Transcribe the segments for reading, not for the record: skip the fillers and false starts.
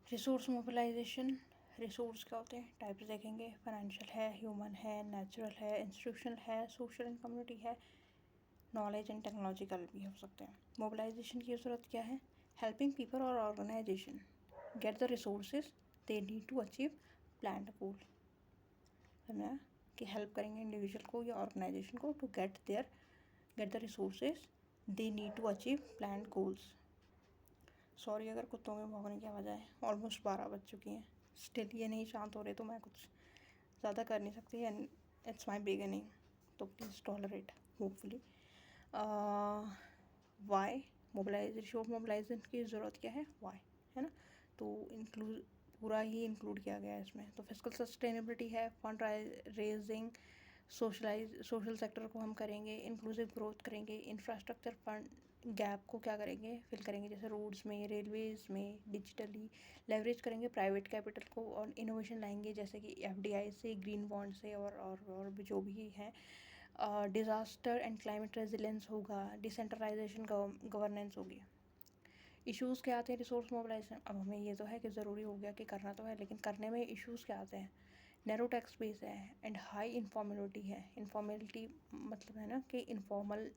Resource mobilisation, resource क्या होते हैं, टाइप्स देखेंगे। फाइनेंशियल है, ह्यूमन है, नेचुरल है, इंस्टीट्यूशनल है, सोशल एंड कम्युनिटी है, नॉलेज एंड टेक्नोलॉजिकल भी हो सकते हैं। मोबिलाइजेशन की ज़रूरत क्या है? हेल्पिंग पीपल और organisation get the resources they need to achieve planned goal. समझा कि हेल्प करेंगे इंडिविजुअल को या ऑर्गेनाइजेशन को to get the resources they need to achieve planned goals. Sorry अगर कुत्तों के भौंकने की आवाज़ आए, ऑलमोस्ट 12 बज चुकी हैं, स्टिल ये नहीं शांत हो रहे, तो मैं कुछ ज़्यादा कर नहीं सकती एंड इट्स माई बिगिनिंग, तो please tolerate hopefully. Why mobilisation, mobilisation की ज़रूरत क्या है, वाई है ना, तो इंक्लूड पूरा ही इंक्लूड किया गया है इसमें। तो फिजिकल सस्टेनेबिलिटी है, फंड रेजिंग, सोशल सेक्टर को हम करेंगे, इंक्लूसिव ग्रोथ करेंगे, इंफ्रास्ट्रक्चर फंड गैप को क्या करेंगे, फिल करेंगे, जैसे रोड्स में, रेलवेज़ में, डिजिटली लेवरेज करेंगे प्राइवेट कैपिटल को और इनोवेशन लाएंगे, जैसे कि एफडीआई से, ग्रीन बॉन्ड से और भी जो भी हैं। डिज़ास्टर एंड क्लाइमेट रेजिलेंस होगा, डिसेंट्रलाइजेशन गवर्नेंस होगी। इश्यूज़ क्या आते हैं रिसोर्स मोबिलाइजेशन? अब हमें ये तो है कि ज़रूरी हो गया कि करना तो है, लेकिन करने में इश्यूज़ क्या आते हैं? नैरो टैक्स बेस है एंड हाई इन्फॉर्मेलिटी है। इन्फॉर्मेलिटी मतलब है ना कि इनफॉर्मल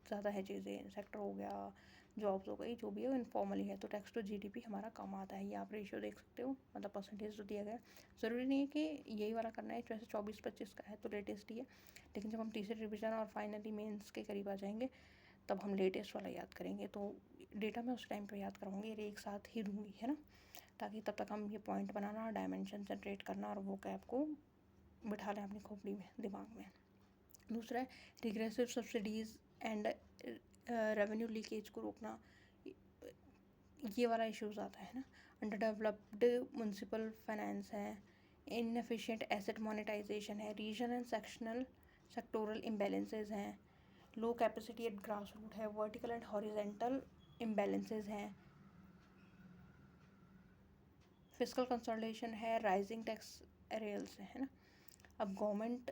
ज़्यादा है चीज़ें, सेक्टर हो गया, जॉब्स हो गई, जो भी है वो इनफॉर्मल ही है, तो टैक्स टू जीडीपी हमारा कम आता है। ये आप रेशियो देख सकते हो, मतलब परसेंटेज जो दिया गया है। ज़रूरी नहीं है कि यही वाला करना है, वैसे 24-25 का है तो लेटेस्ट ही है, लेकिन जब हम तीसरे रिविज़न और फाइनली मेंस के करीब आ जाएंगे तब हम लेटेस्ट वाला याद करेंगे। तो डेटा मैं उस टाइम पे याद कराऊंगी, ये एक साथ ही दूँगी, है ना, ताकि तब तक हम ये पॉइंट बनाना, डायमेंशन जनरेट करना और वो कैप को बिठा लें अपनी खोपड़ी में, दिमाग में। दूसरा है regressive subsidies and revenue leakage को रोकना, ये वाला इश्यूज़ आता है ना। अंडर डेवलप्ड म्यूनसिपल फाइनेंस है, इनएफिशिएंट एसेट मोनेटाइजेशन है, रीजनल एंड सेक्टोरल इम्बैलेंसेज हैं, लो कैपेसिटी एट ग्रास रूट है, वर्टिकल एंड हॉरिजेंटल इम्बैलेंसेज हैं, फिजिकल कंसोलिडेशन है, राइजिंग टैक्स एरियल्स है ना। अब गवर्नमेंट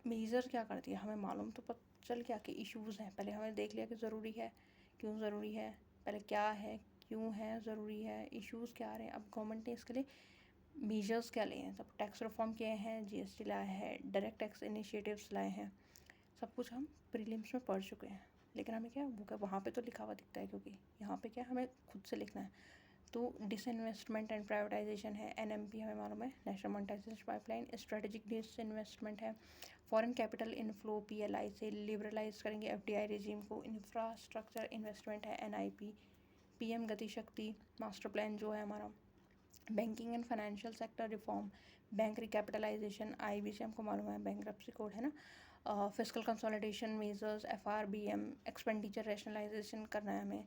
मेजर क्या करती है, हमें मालूम तो चल क्या कि इश्यूज़ हैं, पहले हमें देख लिया कि ज़रूरी है, क्यों ज़रूरी है, पहले क्या है, क्यों है ज़रूरी है, इश्यूज़ क्या आ रहे हैं। अब गवर्नमेंट ने इसके लिए मेजर्स क्या लिए हैं, सब टैक्स रिफॉर्म किए हैं, जीएसटी लाया है, डायरेक्ट टैक्स इनिशिएटिव्स लाए हैं, सब कुछ हम प्रीलिम्स में पढ़ चुके हैं। लेकिन हमें क्या वो क्या वहाँ पे तो लिखा हुआ दिखता है, क्योंकि यहाँ पे क्या हमें खुद से लिखना है। तो डिसइन्वेस्टमेंट एंड प्राइवेटाइजेशन है, एनएमपी हमें मालूम है, national monetisation pipeline, strategic disinvestment है, फॉरेन कैपिटल इनफ्लो पीएलआई से लिबरलाइज करेंगे एफडीआई रेजिम को, इंफ्रास्ट्रक्चर इन्वेस्टमेंट है NIP, PM Gati Shakti master plan जो है हमारा, banking and financial sector reform, bank recapitalisation, IBC हमको मालूम है, बैंक्रप्सी कोड है ना, physical consolidation measures, FRBM, expenditure rationalisation करना है हमें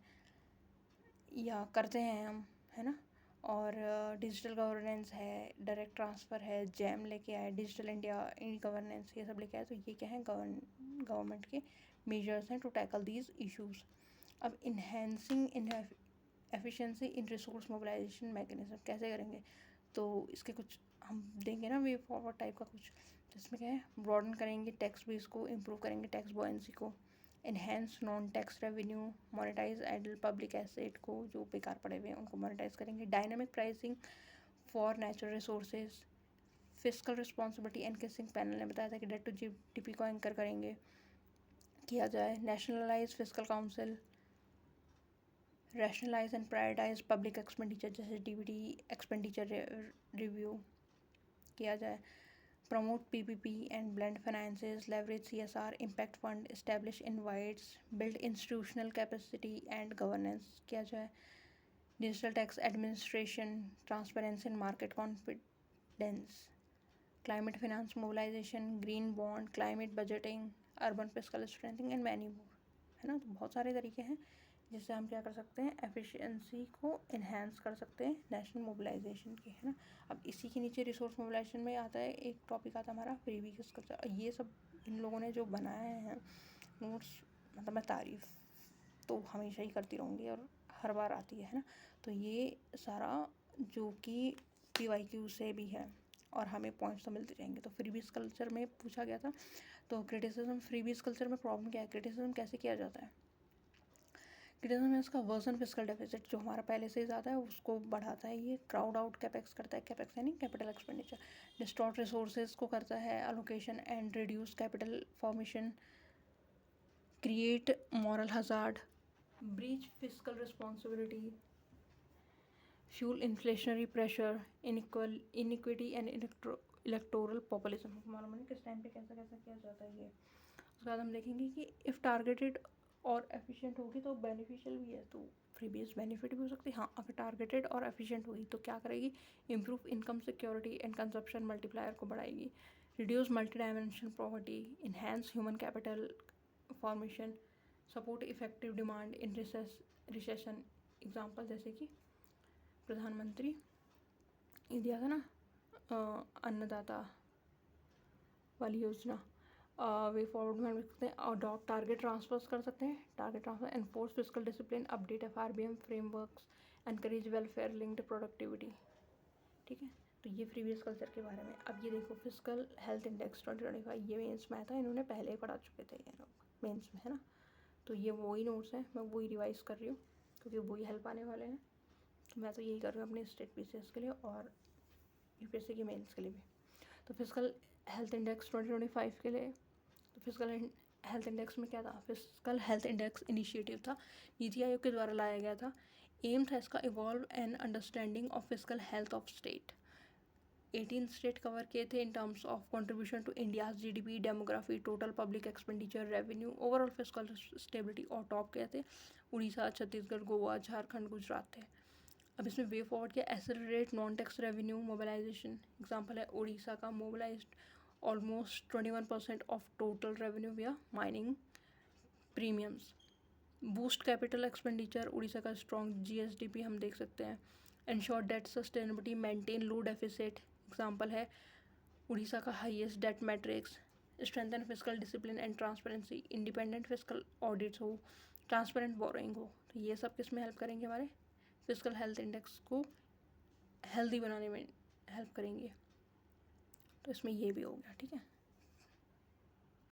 या करते हैं हम, है ना। और डिजिटल गवर्नेंस है, डायरेक्ट ट्रांसफ़र है, जैम लेके आए, डिजिटल इंडिया ई गवर्नेंस, ये सब लेके आए। तो ये क्या है, गवर्नमेंट के मेजर्स हैं टू टैकल दीज इश्यूज़। अब enhancing efficiency in resource mobilisation mechanism कैसे करेंगे, तो इसके कुछ हम देंगे ना वे फॉरवर्ड टाइप का कुछ। तो इसमें क्या है, ब्रॉडन करेंगे टैक्स बेस को, इम्प्रूव करेंगे टैक्स बॉयंसी को, enhance non tax revenue, monetise idle public asset को, जो बेकार पड़े हुए हैं उनको मोनेटाइज करेंगे, dynamic pricing for natural resources, physical responsibility and किसिंग पैनल ने बताया था कि डेट टू जीडीपी को एंकर करेंगे, किया जाए, nationalise physical council, rationalise and prioritise public expenditure, जैसे डीबीटी एक्सपेंडिचर रिव्यू किया जाए, promote PPP and blend finances, leverage CSR, impact fund, establish invites, build institutional capacity and governance किया जाए, digital tax administration, transparency and market confidence, climate finance mobilization, green bond, climate budgeting, urban fiscal strengthening and many more, है ना। तो बहुत सारे तरीके हैं जिससे हम क्या कर सकते हैं, एफिशिएंसी को इन्हेंस कर सकते हैं नेशनल मोबिलाइजेशन की, है ना। अब इसी के नीचे रिसोर्स मोबिलाइजेशन में आता है एक टॉपिक आता है हमारा प्रीवियस कल्चर। ये सब इन लोगों ने जो बनाए हैं नोट्स, मतलब मैं तारीफ़ तो हमेशा ही करती रहूँगी और हर बार आती है ना। तो ये सारा जो कि PYQ से भी है और हमें पॉइंट्स तो मिलते रहेंगे। तो फ्रीबीज कल्चर में पूछा गया था, तो क्रिटिसिज्म फ्रीबीज कल्चर में प्रॉब्लम क्या है, क्रिटिसिज्म कैसे किया जाता है क्रिटिसिज्म है इसका वर्सन फिस्कल डेफिसिट, जो हमारा पहले से ही ज़्यादा है उसको बढ़ाता है ये। क्राउड आउट कैपेक्स करता है, कैपेक्स यानी कैपिटल एक्सपेंडिचर। डिस्टॉर्ट रिसोर्सेज को करता है allocation and reduce capital formation. Create moral hazard, breach fiscal responsibility, fuel inflationary pressure, inequity and electoral populism. मालूम है किस टाइम पे कैसा कैसा किया जाता है ये। उसके बाद हम देखेंगे कि इफ़ टारगेटेड और एफिशिएंट होगी तो बेनिफिशियल भी है, तो फ्री बेस बेनिफिट भी हो सकती है। हाँ, अगर टारगेटेड और एफिशिएंट हुई तो क्या करेगी, improve income security and consumption multiplier को बढ़ाएगी। Reduce multi dimensional poverty, enhance human capital formation, support effective demand in recession. Example जैसे कि प्रधानमंत्री ये दिया था ना, अन्नदाता वाली योजना। वे फॉरवर्ड में हम लिख सकते हैं अडॉप्ट टारगेट ट्रांसफर्स कर सकते हैं, target transfer, enforce fiscal discipline, update FRBM frameworks, encourage welfare linked productivity. ठीक है, तो ये प्रीवियस कल्चर के बारे में। अब ये देखो फिस्कल हेल्थ इंडेक्स 2025, ये मेंस में आया था, इन्होंने पहले ही पढ़ा चुके थे ये लोग मेंस में, है ना। तो ये वही नोट्स हैं, मैं वही रिवाइज़ कर रही हूँ क्योंकि वही हेल्प आने वाले हैं। तो मैं तो यही कर रही हूँ अपने स्टेट PCS के लिए और UPSC के मेंस के लिए भी। तो फिस्कल हेल्थ इंडेक्स 2025 के लिए, तो फिस्कल हेल्थ इंडेक्स में क्या था, फिस्कल हेल्थ इंडेक्स इनिशिएटिव था, नीति आयोग के द्वारा लाया गया था। एम था इसका evolve and understanding of fiscal health of state. 18 state cover किए थे in terms of contribution to India's GDP, demography, total public expenditure, revenue, overall fiscal stability. और टॉप क्या थे, उड़ीसा, छत्तीसगढ़, गोवा, झारखंड, गुजरात थे। अब इसमें वे फॉरवर्ड किया, accelerate non tax revenue mobilisation. Example है उड़ीसा का, mobilised almost 21% of total revenue via mining premiums. Boost capital expenditure, Orissa का स्ट्रॉन्ग GSDP हम देख सकते हैं। Ensure debt sustainability, maintain low deficit. Example है उड़ीसा का highest debt matrix. Strengthen fiscal discipline and transparency, independent fiscal audits हो, transparent borrowing हो। तो ये सब किस में हेल्प करेंगे, हमारे फिस्कल हेल्थ इंडेक्स को हेल्दी बनाने में हेल्प करेंगे। तो इसमें ये भी हो गया, ठीक है।